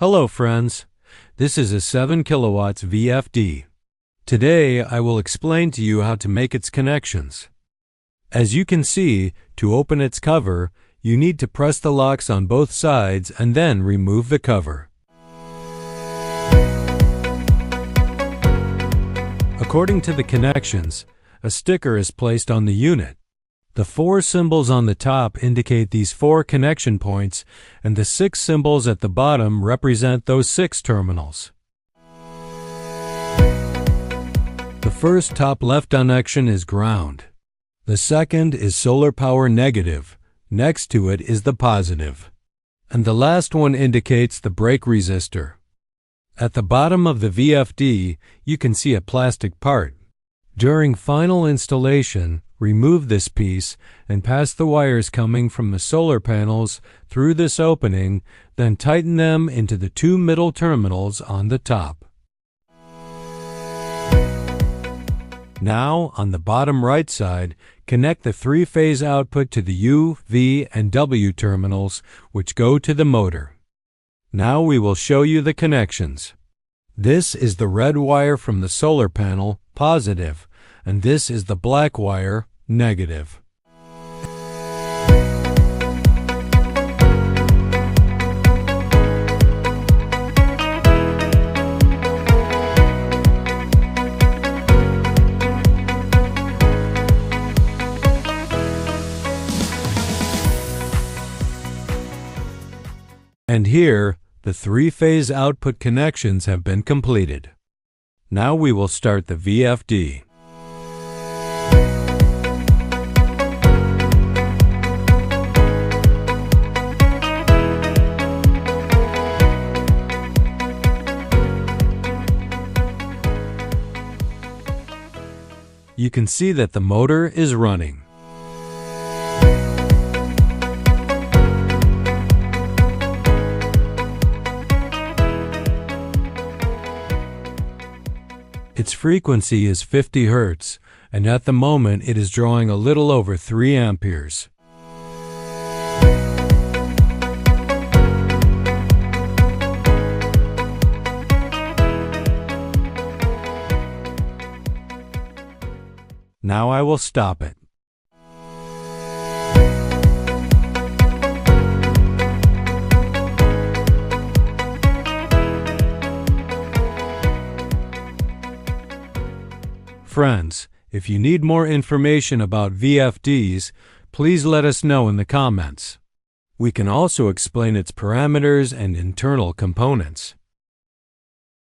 Hello friends, this is a 7 kilowatts VFD. Today I will explain to you how to make its connections. As you can see, to open its cover, you need to press the locks on both sides and then remove the cover. According to the connections, a sticker is placed on the unit. The 4 symbols on the top indicate these 4 connection points, and the 6 symbols at the bottom represent those 6 terminals. The first top left connection is ground. The second is solar power negative. Next to it is the positive. And the last one indicates the brake resistor. At the bottom of the VFD, you can see a plastic part. During final installation, remove this piece and pass the wires coming from the solar panels through this opening, then tighten them into the 2 middle terminals on the top. Now, on the bottom right side, connect the 3-phase output to the U, V, and W terminals, which go to the motor. Now we will show you the connections. This is the red wire from the solar panel, positive, and this is the black wire, negative. And here, the 3-phase output connections have been completed. Now we will start the VFD. You can see that the motor is running. Its frequency is 50 Hz, and at the moment it is drawing a little over 3 amperes. Now I will stop it. Friends, if you need more information about VFDs, please let us know in the comments. We can also explain its parameters and internal components.